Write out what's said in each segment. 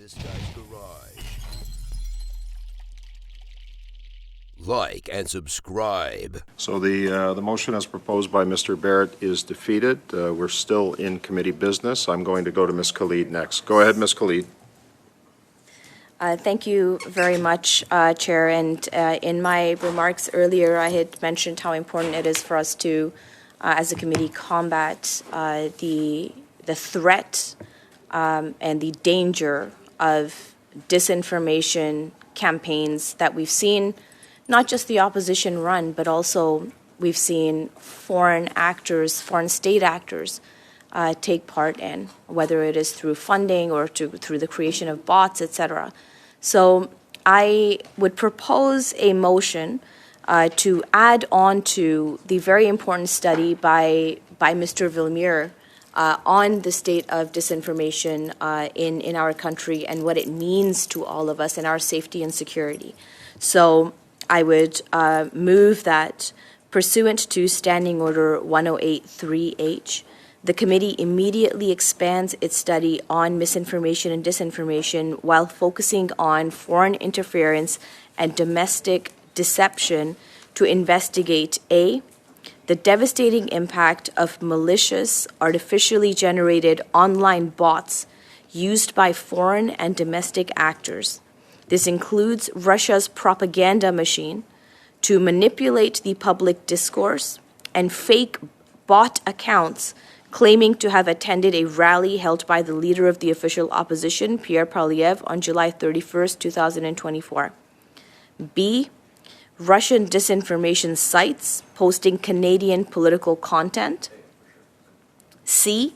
this guy's garage. Like and subscribe. So the motion as proposed by Mr. Barrett is defeated. We're still in committee business. I'm going to go to Ms. Khalid next. Go ahead, Ms. Khalid. Thank you very much, Chair. And in my remarks earlier, I had mentioned how important it is for us to, as a committee, combat the threat and the danger of disinformation campaigns that we've seen, not just the opposition run, but also we've seen foreign actors, foreign state actors take part in, whether it is through funding or through the creation of bots, etc. So I would propose a motion to add on to the very important study by Mr. Villemure on the state of disinformation in our country and what it means to all of us and our safety and security. So I would move that, pursuant to Standing Order 108-3H, the committee immediately expands its study on misinformation and disinformation while focusing on foreign interference and domestic deception to investigate A, the devastating impact of malicious, artificially generated online bots used by foreign and domestic actors. This includes Russia's propaganda machine to manipulate the public discourse and fake bot accounts claiming to have attended a rally held by the leader of the official opposition, Pierre Poilievre, on July 31st, 2024. B, Russian disinformation sites posting Canadian political content. C,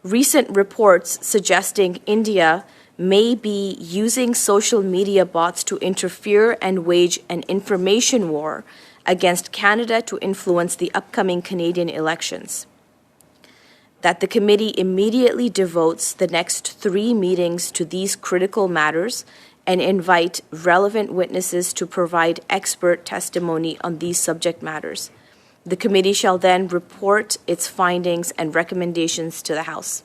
recent reports suggesting India may be using social media bots to interfere and wage an information war against Canada to influence the upcoming Canadian elections. That the committee immediately devotes the next 3 meetings to these critical matters and invite relevant witnesses to provide expert testimony on these subject matters. The committee shall then report its findings and recommendations to the House.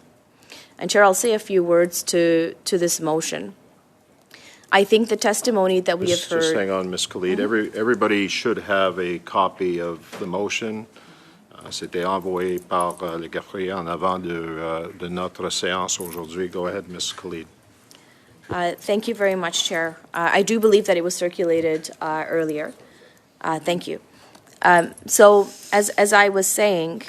And Chair, I'll say a few words to this motion. I think the testimony that we have heard... Just hang on, Ms. Khalid. Everybody should have a copy of the motion. C'était envoyé par le café en avant de notre séance aujourd'hui. Go ahead, Ms. Khalid. Thank you very much, Chair. I do believe that it was circulated earlier. Thank you. So, as I was saying,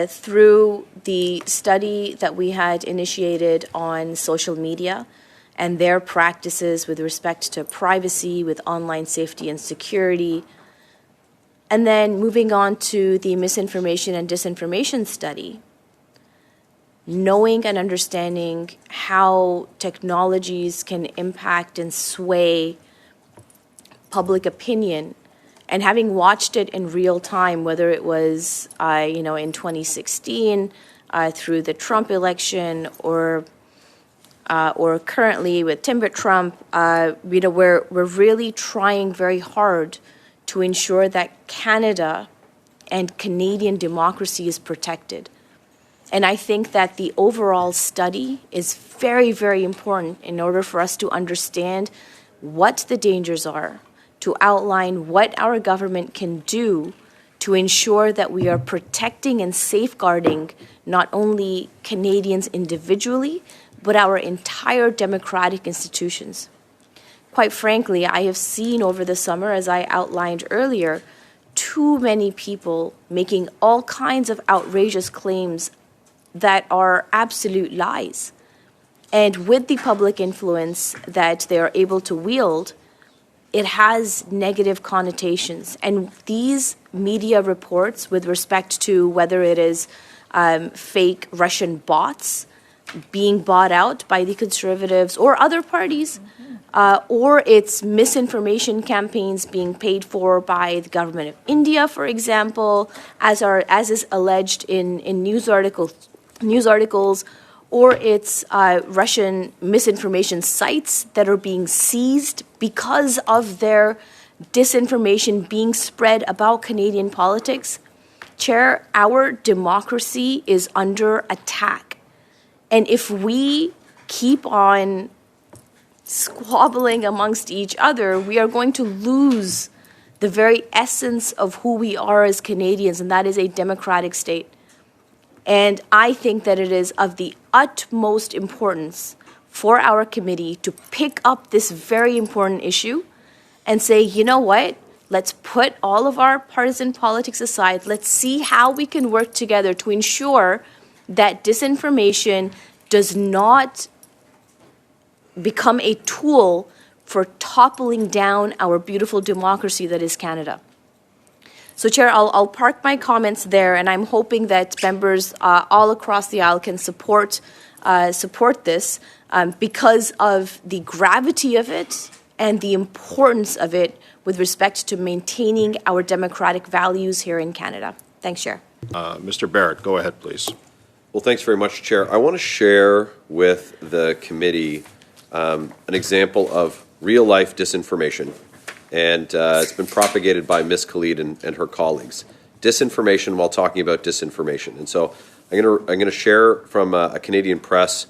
through the study that we had initiated on social media and their practices with respect to privacy, with online safety and security, and then moving on to the misinformation and disinformation study, knowing and understanding how technologies can impact and sway public opinion, and having watched it in real time, whether it was, in 2016 through the Trump election or currently with Timber Trump, we're really trying very hard to ensure that Canada and Canadian democracy is protected. And I think that the overall study is very, very important in order for us to understand what the dangers are, to outline what our government can do to ensure that we are protecting and safeguarding not only Canadians individually, but our entire democratic institutions. Quite frankly, I have seen over the summer, as I outlined earlier, too many people making all kinds of outrageous claims that are absolute lies. And with the public influence that they are able to wield, it has negative connotations. And these media reports with respect to whether it is fake Russian bots being bought out by the Conservatives or other parties, or it's misinformation campaigns being paid for by the government of India, for example, as is alleged in news articles, or it's Russian misinformation sites that are being seized because of their disinformation being spread about Canadian politics. Chair, our democracy is under attack. And if we keep on squabbling amongst each other, we are going to lose the very essence of who we are as Canadians, and that is a democratic state. And I think that it is of the utmost importance for our committee to pick up this very important issue and say, you know what, let's put all of our partisan politics aside. Let's see how we can work together to ensure that disinformation does not become a tool for toppling down our beautiful democracy that is Canada. So, Chair, I'll park my comments there, and I'm hoping that members all across the aisle can support this because of the gravity of it and the importance of it with respect to maintaining our democratic values here in Canada. Thanks, Chair. Mr. Barrett, go ahead, please. Well, thanks very much, Chair. I want to share with the committee an example of real-life disinformation, and it's been propagated by Ms. Khalid and her colleagues. Disinformation while talking about disinformation. And so I'm going to share from a Canadian Press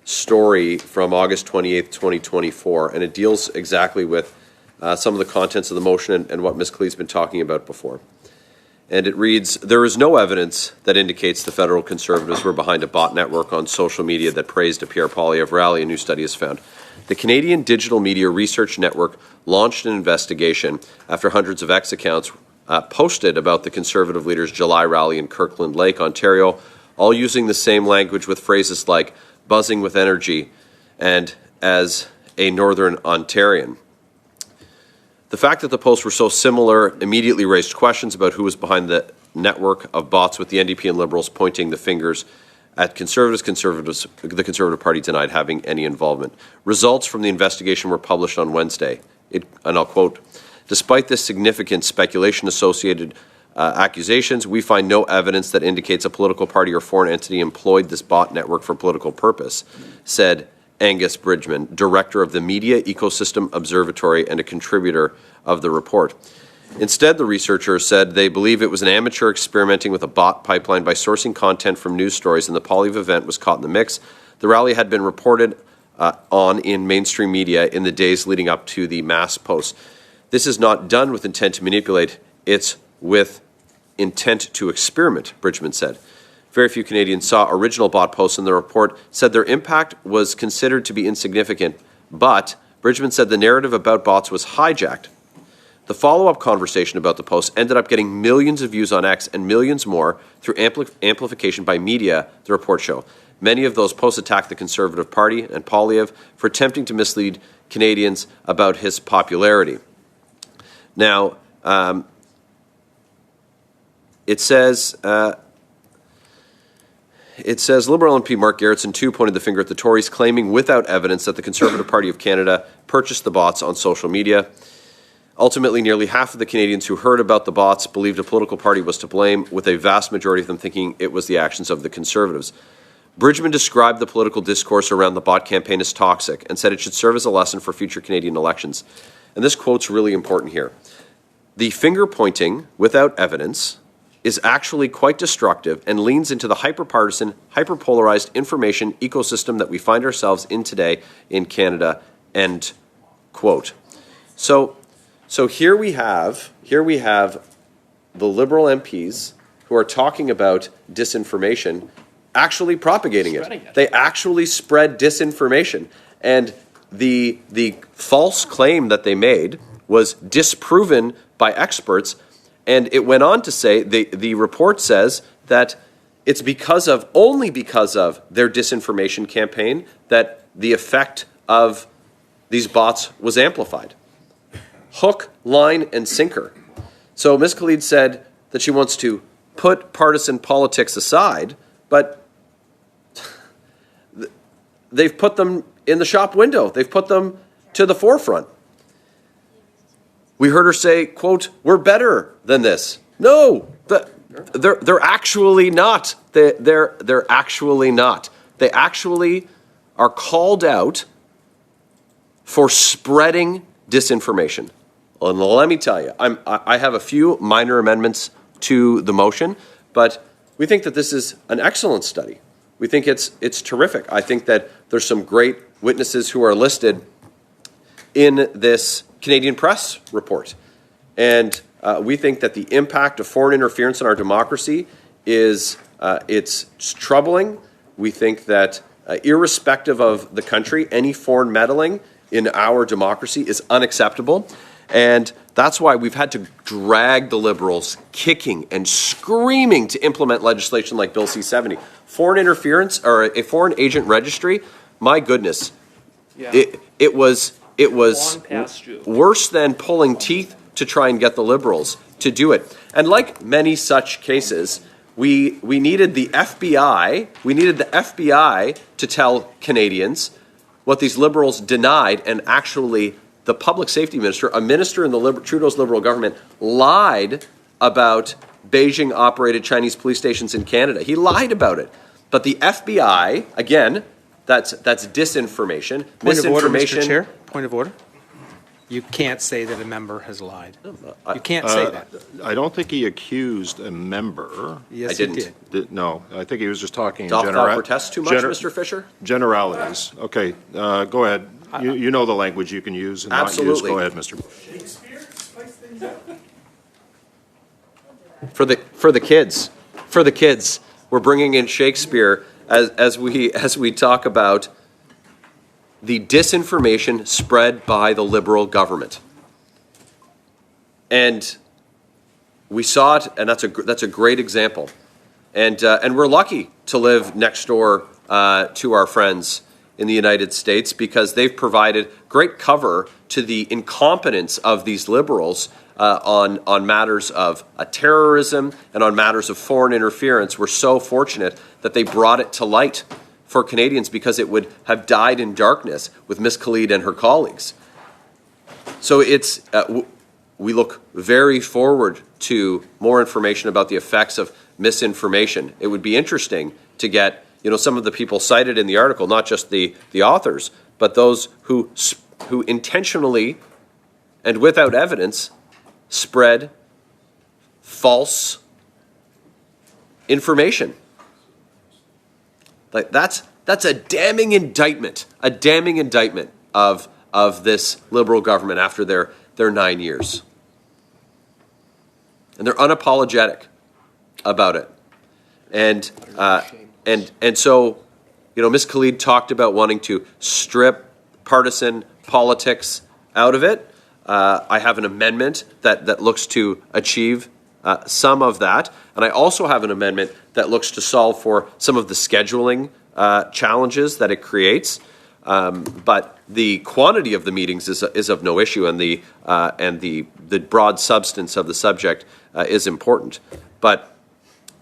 story from August 28th, 2024, and it deals exactly with some of the contents of the motion and what Ms. Khalid's been talking about before. And it reads, there is no evidence that indicates the federal Conservatives were behind a bot network on social media that praised a Pierre Poilievre rally, a new study has found. The Canadian Digital Media Research Network launched an investigation after hundreds of X accounts posted about the Conservative leader's July rally in Kirkland Lake, Ontario, all using the same language with phrases like buzzing with energy and as a Northern Ontarian. The fact that the posts were so similar immediately raised questions about who was behind the network of bots, with the NDP and Liberals pointing the fingers at Conservatives. The Conservative Party denied having any involvement. Results from the investigation were published on Wednesday. And I'll quote, despite this significant speculation-associated accusations, we find no evidence that indicates a political party or foreign entity employed this bot network for political purpose, said Angus Bridgman, director of the Media Ecosystem Observatory and a contributor of the report. Instead, the researchers said they believe it was an amateur experimenting with a bot pipeline by sourcing content from news stories, and the Poilievre event was caught in the mix. The rally had been reported on in mainstream media in the days leading up to the mass posts. This is not done with intent to manipulate, it's with intent to experiment, Bridgman said. Very few Canadians saw original bot posts, and the report said their impact was considered to be insignificant. But Bridgman said the narrative about bots was hijacked. The follow-up conversation about the post ended up getting millions of views on X and millions more through amplification by media, the report showed. Many of those posts attacked the Conservative Party and Poilievre for attempting to mislead Canadians about his popularity. Now, it says Liberal MP Mark Garretson, too, pointed the finger at the Tories, claiming without evidence that the Conservative Party of Canada purchased the bots on social media. Ultimately, nearly half of the Canadians who heard about the bots believed a political party was to blame, with a vast majority of them thinking it was the actions of the Conservatives. Bridgman described the political discourse around the bot campaign as toxic and said it should serve as a lesson for future Canadian elections. And this quote's really important here. The finger-pointing without evidence is actually quite destructive and leans into the hyper-partisan, hyper-polarized information ecosystem that we find ourselves in today in Canada, end quote. So here we have the Liberal MPs who are talking about disinformation actually propagating it. They actually spread disinformation. And the false claim that they made was disproven by experts. And it went on to say, the report says that it's only because of their disinformation campaign that the effect of these bots was amplified. Hook, line, and sinker. So Ms. Khalid said that she wants to put partisan politics aside, but they've put them in the shop window. They've put them to the forefront. We heard her say, quote, we're better than this. No, they're actually not. They're actually not. They actually are called out for spreading disinformation. And let me tell you, I have a few minor amendments to the motion, but we think that this is an excellent study. We think it's terrific. I think that there's some great witnesses who are listed in this Canadian Press report. And we think that the impact of foreign interference in our democracy is it's troubling. We think that irrespective of the country, any foreign meddling in our democracy is unacceptable. And that's why we've had to drag the Liberals kicking and screaming to implement legislation like Bill C-70. Foreign interference or a foreign agent registry, my goodness, it was worse than pulling teeth to try and get the Liberals to do it. And like many such cases, we needed the FBI. We needed the FBI to tell Canadians what these Liberals denied, and actually the public safety minister, a minister in the Trudeau's Liberal government, lied about Beijing-operated Chinese police stations in Canada. He lied about it. But the FBI, again, that's disinformation, Point of order, misinformation. Mr. Chair. Point of order. You can't say that a member has lied. You can't say that. I don't think he accused a member. Yes, I didn't. he did. No, I think he was just talking Doth in thou protest too much, Mr. Fisher? generalities. Okay, go ahead. You know the language you can use and not use. Absolutely. Go ahead, Mr. For the kids, we're bringing in Shakespeare as we talk about the disinformation spread by the Liberal government, and we saw it, and that's a great example, and we're lucky to live next door to our friends in the United States, because they've provided great cover to the incompetence of these Liberals on matters of terrorism and on matters of foreign interference. We're so fortunate that they brought it to light for Canadians, because it would have died in darkness with Ms. Khalid and her colleagues. So it's we look very forward to more information about the effects of misinformation. It would be interesting to get some of the people cited in the article, not just the authors, but those who intentionally and without evidence spread false information. Like that's a damning indictment of this Liberal government after their 9 years, and they're unapologetic about it. And so, Ms. Khalid talked about wanting to strip partisan politics out of it. I have an amendment that looks to achieve some of that. And I also have an amendment that looks to solve for some of the scheduling challenges that it creates. But the quantity of the meetings is of no issue, and the broad substance of the subject is important. But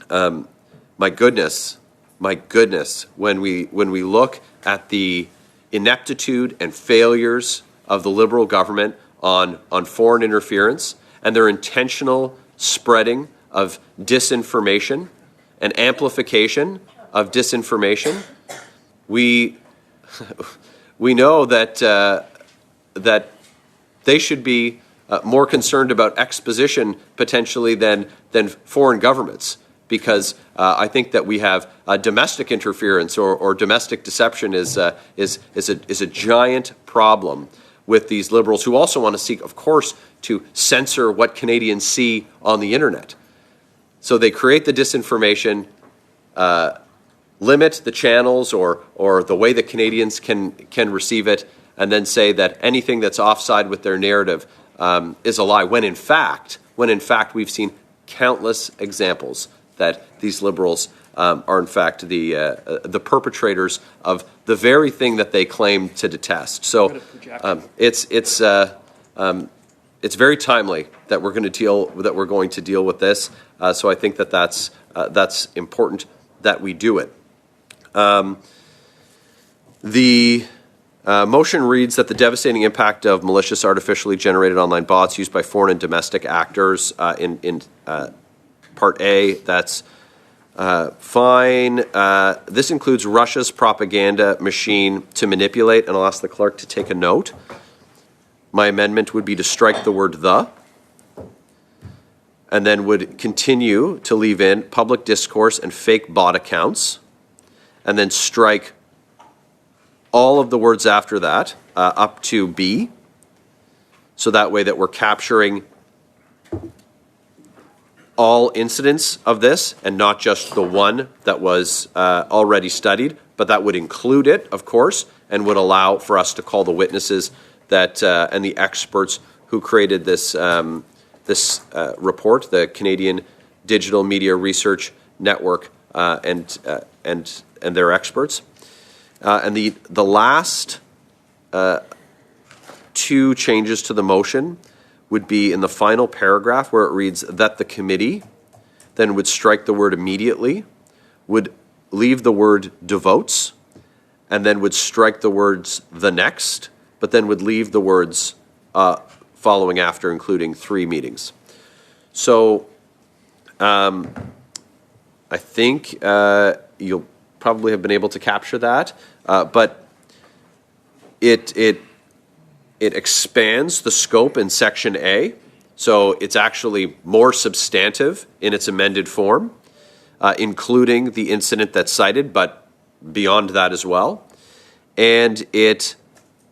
my goodness, when we look at the ineptitude and failures of the Liberal government on foreign interference and their intentional spreading of disinformation and amplification of disinformation, we know that they should be more concerned about exposition potentially than foreign governments, because I think that we have domestic interference or domestic deception is a giant problem with these Liberals, who also want to seek, of course, to censor what Canadians see on the internet. So they create the disinformation, limit the channels or the way that Canadians can receive it, and then say that anything that's offside with their narrative is a lie. When in fact we've seen countless examples that these Liberals are in fact the perpetrators of the very thing that they claim to detest. So it's very timely that we're going to deal with this. So I think that's important that we do it. The motion reads that the devastating impact of malicious artificially generated online bots used by foreign and domestic actors in Part A, that's fine. This includes Russia's propaganda machine to manipulate, and I'll ask the clerk to take a note. My amendment would be to strike the word "the," and then would continue to leave in public discourse and fake bot accounts, and then strike all of the words after that up to B, so that way that we're capturing all incidents of this and not just the one that was already studied, but that would include it, of course, and would allow for us to call the witnesses that and the experts who created this report, the Canadian Digital Media Research Network, and their experts. And the last two changes to the motion would be in the final paragraph where it reads that the committee then would strike the word immediately, would leave the word devotes, and then would strike the words the next, but then would leave the words following after, including 3 meetings. So I think you'll probably have been able to capture that, but it expands the scope in Section A, so it's actually more substantive in its amended form, including the incident that's cited, but beyond that as well. And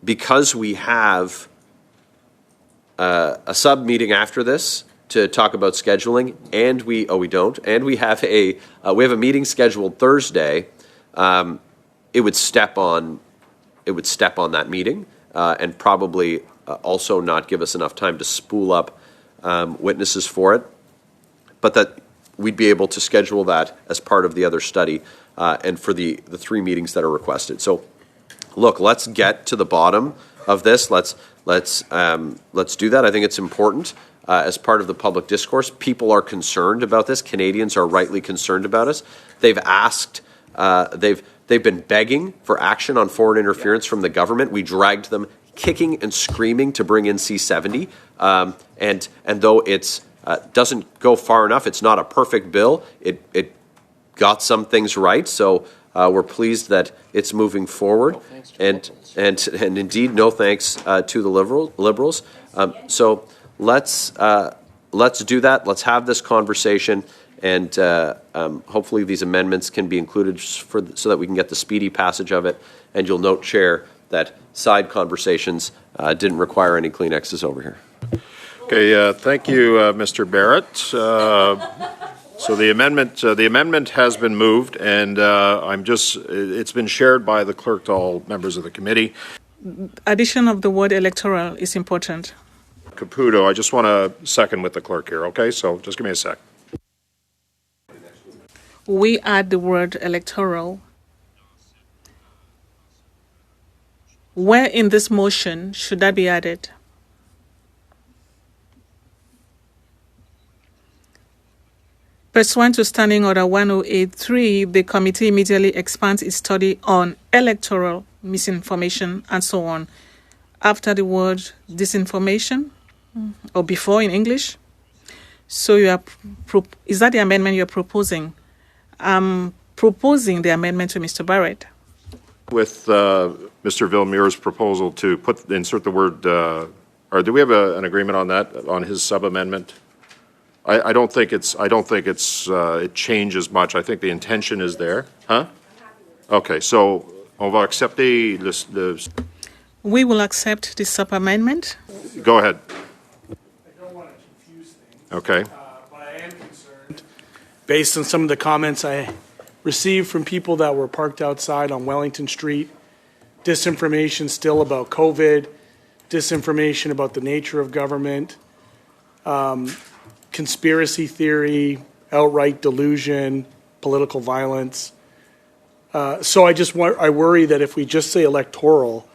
because we have a sub-meeting after this to talk about scheduling, and we have a meeting scheduled Thursday, it would step on that meeting. And probably also not give us enough time to spool up witnesses for it, but that we'd be able to schedule that as part of the other study and for the 3 meetings that are requested. So, look, let's get to the bottom of this. Let's do that. I think it's important as part of the public discourse. People are concerned about this. Canadians are rightly concerned about us. They've asked. They've been begging for action on foreign interference from the government. We dragged them kicking and screaming to bring in C-70. And though it doesn't go far enough, it's not a perfect bill. It got some things right. So we're pleased that it's moving forward. And indeed, no thanks to the Liberals. So let's do that. Let's have this conversation. And hopefully these amendments can be included so that we can get the speedy passage of it. And you'll note, Chair, that side conversations didn't require any Kleenexes over here. Okay, thank you, Mr. Barrett. So the amendment has been moved, and it's been shared by the clerk to all members of the committee. Addition of the word electoral is important. Caputo, I just want to second with the clerk here, okay? So just give me a sec. We add the word electoral. Where in this motion should that be added? Pursuant to Standing Order 1083, the committee immediately expands its study on electoral misinformation and so on. After the word disinformation, or before in English. So is that the amendment you're proposing? I'm proposing the amendment to Mr. Barrett. With Mr. Villemur's proposal to insert the word, or do we have an agreement on that, on his sub-amendment? I don't think it changes much. I think the intention is there. Huh? Okay, so on va accepter We will accept the sub-amendment. Go ahead. I don't want to confuse things. Okay. But I am concerned, based on some of the comments I received from people that were parked outside on Wellington Street, disinformation still about COVID, disinformation about the nature of government, conspiracy theory, outright delusion, political violence. So I worry that if we just say electoral,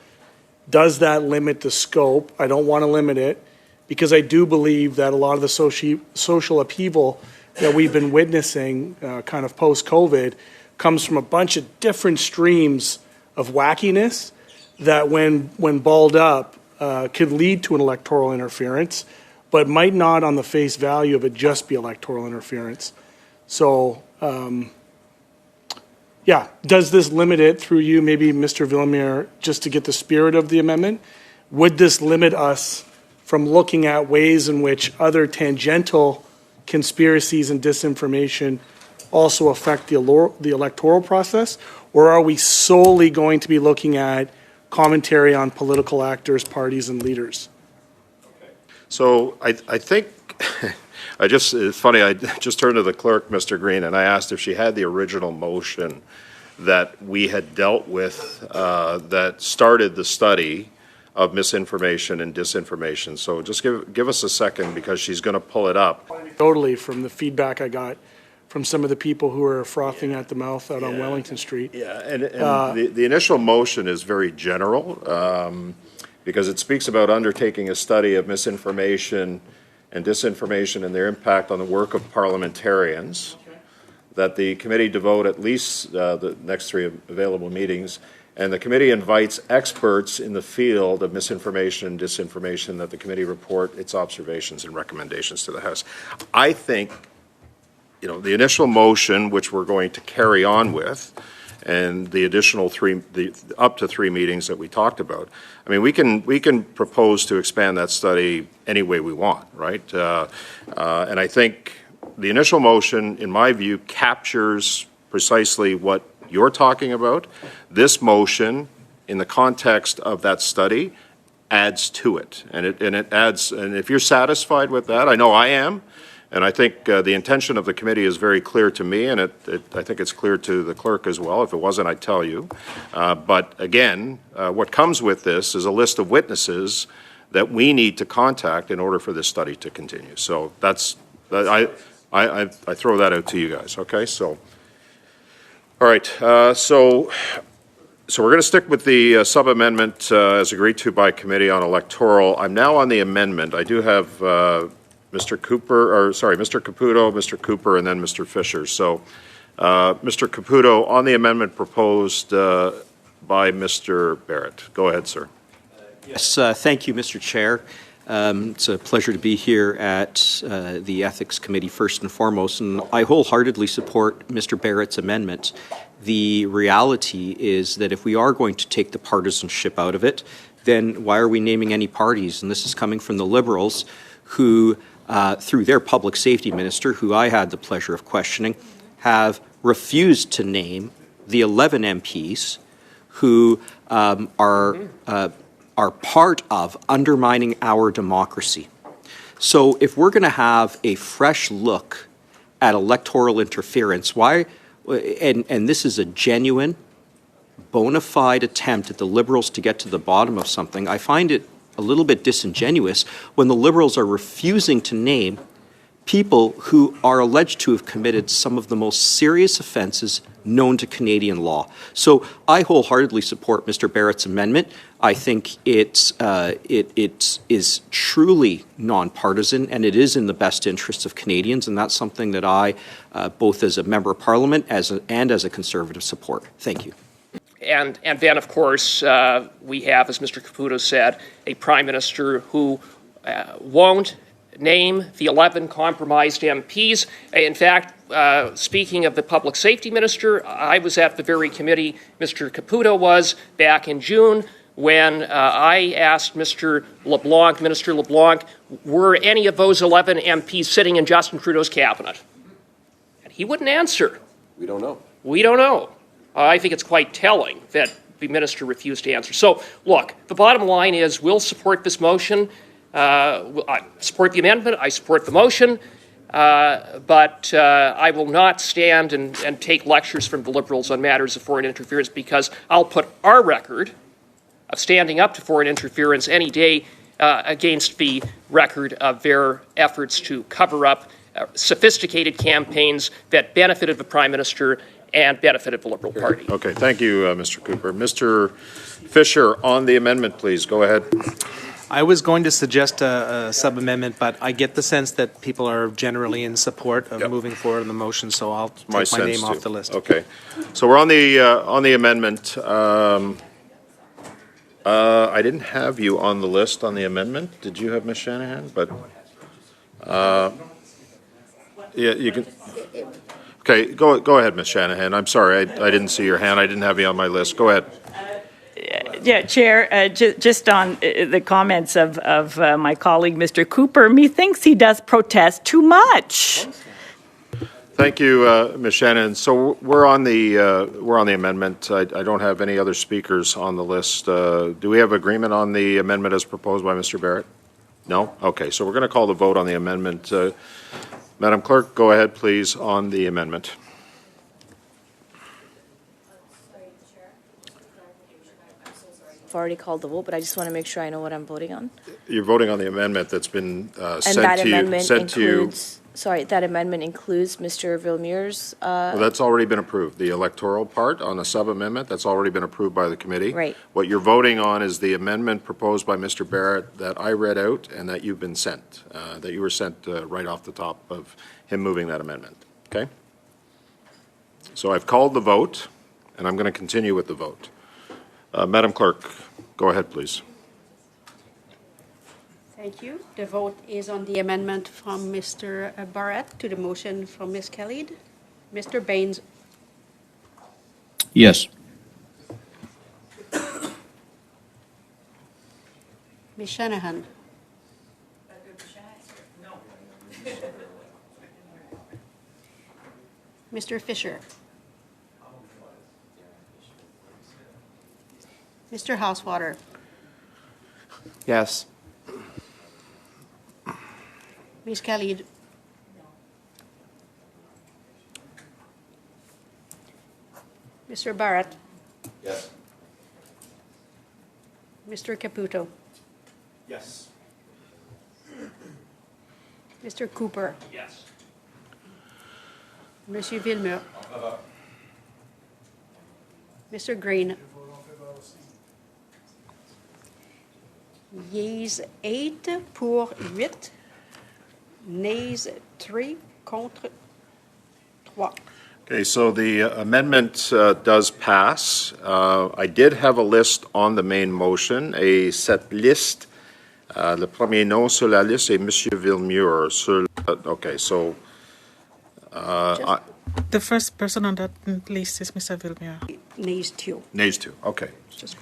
does that limit the scope? I don't want to limit it, because I do believe that a lot of the social upheaval that we've been witnessing kind of post-COVID comes from a bunch of different streams of wackiness that when balled up could lead to an electoral interference, but might not on the face value of it just be electoral interference. So, yeah, does this limit it through you, maybe Mr. Villemur, just to get the spirit of the amendment? Would this limit us from looking at ways in which other tangential conspiracies and disinformation also affect the electoral process? Or are we solely going to be looking at commentary on political actors, parties, and leaders? Okay. So I think, it's funny, I just turned to the clerk, Mr. Green, and I asked if she had the original motion that we had dealt with that started the study of misinformation and disinformation. So just give us a second, because she's going to pull it up. Totally, from the feedback I got from some of the people who are frothing at the mouth out on Wellington Street. Yeah, and the initial motion is very general, because it speaks about undertaking a study of misinformation and disinformation and their impact on the work of parliamentarians, that the committee devote at least the next 3 available meetings, and the committee invites experts in the field of misinformation and disinformation, that the committee report its observations and recommendations to the House. I think, the initial motion, which we're going to carry on with, and the additional up to 3 meetings that we talked about. I mean, we can propose to expand that study any way we want, right? And I think the initial motion, in my view, captures precisely what you're talking about. This motion, in the context of that study, adds to it, and it adds. And if you're satisfied with that, I know I am. And I think the intention of the committee is very clear to me, and I think it's clear to the clerk as well. If it wasn't, I'd tell you. But again, what comes with this is a list of witnesses that we need to contact in order for this study to continue. So I throw that out to you guys. Okay. So, all right. So we're going to stick with the sub-amendment as agreed to by committee on electoral. I'm now on the amendment. I do have. Mr. Caputo, Mr. Cooper, and then Mr. Fisher. So, Mr. Caputo, on the amendment proposed by Mr. Barrett. Go ahead, sir. Yes, thank you, Mr. Chair. It's a pleasure to be here at the Ethics Committee first and foremost, and I wholeheartedly support Mr. Barrett's amendment. The reality is that if we are going to take the partisanship out of it, then why are we naming any parties? And this is coming from the Liberals, who through their public safety minister, who I had the pleasure of questioning, have refused to name the 11 MPs who are part of undermining our democracy. So if we're going to have a fresh look at electoral interference, why, and this is a genuine, bona fide attempt at the Liberals to get to the bottom of something, I find it a little bit disingenuous when the Liberals are refusing to name people who are alleged to have committed some of the most serious offenses known to Canadian law. So I wholeheartedly support Mr. Barrett's amendment. I think it is truly nonpartisan, and it is in the best interests of Canadians, and that's something that I, both as a member of Parliament and as a Conservative, support. Thank you. And then, of course, we have, as Mr. Caputo said, a Prime Minister who won't name the 11 compromised MPs. In fact, speaking of the Public Safety Minister, I was at the very committee Mr. Caputo was back in June when I asked Mr. LeBlanc, Minister LeBlanc, were any of those 11 MPs sitting in Justin Trudeau's cabinet? And he wouldn't answer. We don't know. We don't know. I think it's quite telling that the minister refused to answer. So, look, the bottom line is we'll support this motion. I support the amendment. I support the motion. But I will not stand and take lectures from the Liberals on matters of foreign interference, because I'll put our record of standing up to foreign interference any day against the record of their efforts to cover up sophisticated campaigns that benefited the Prime Minister and benefited the Liberal Party. Okay, thank you, Mr. Cooper. Mr. Fisher, on the amendment, please, go ahead. I was going to suggest a sub-amendment, but I get the sense that people are generally in support of moving forward on the motion, so I'll take my name off the list. Okay, so we're on the amendment. I didn't have you on the list on the amendment. Did you have Ms. Shanahan? But yeah, you can. Okay, go ahead, Ms. Shanahan. I'm sorry, I didn't see your hand. I didn't have you on my list. Go ahead. Yeah, Chair, just on the comments of my colleague, Mr. Cooper, methinks he does protest too much. Thank you, Ms. Shanahan. So we're on the amendment. I don't have any other speakers on the list. Do we have agreement on the amendment as proposed by Mr. Barrett? No? Okay, so we're going to call the vote on the amendment. Madam Clerk, go ahead, please, on the amendment. I've already called the vote, but I just want to make sure I know what I'm voting on. You're voting on the amendment that's been And sent that to you. amendment includes, sorry, that amendment includes Mr. Villemure's, Well, that's already been approved. The electoral part on the sub-amendment, that's already been approved by the committee. Right. What you're voting on is the amendment proposed by Mr. Barrett that I read out and that you've been sent, that you were sent right off the top of him moving that amendment. Okay? So I've called the vote, and I'm going to continue with the vote. Madam Clerk, go ahead, please. Thank you. The vote is on the amendment from Mr. Barrett to the motion from Ms. Khalid. Mr. Baines. Yes. Ms. Shanahan. Mr. Fisher. Mr. Housewater. Yes. Ms. Khalid. Mr. Barrett. Yes. Mr. Caputo. Yes. Mr. Cooper. Yes. Monsieur Villemure. Mr. Green. Yeas 8 pour 8. Nays 3 contre 3. Okay, so the amendment does pass. I did have a list on the main motion, et cette liste, le premier nom sur la liste est Monsieur Villemure. Okay, so The first person on that list is Mr. Villemure. Nays 2. nays 2. Okay.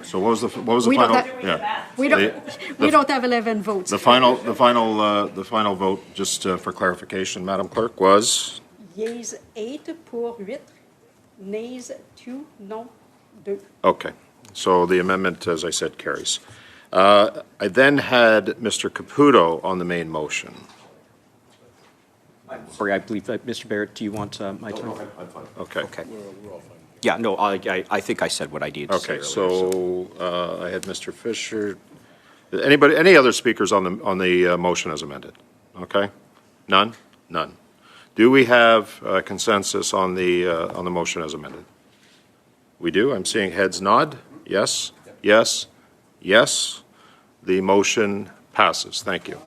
So what was the We final? don't have- Yeah. We don't have 11 votes. The final vote, just for clarification, Madam Clerk, was Yeas 8 pour 8. Nays 2, non 2. okay. So the amendment, as I said, carries. I then had Mr. Caputo on the main motion. Sorry, I believe that, Mr. Barrett, do you want my time? Okay. Okay. Yeah, no, I think I said what I needed to say Okay, earlier. so I had Mr. Fisher. Any other speakers on the motion as amended? Okay? None? None. Do we have consensus on the motion as amended? We do? I'm seeing heads nod. Yes? Yes? Yes? The motion passes. Thank you.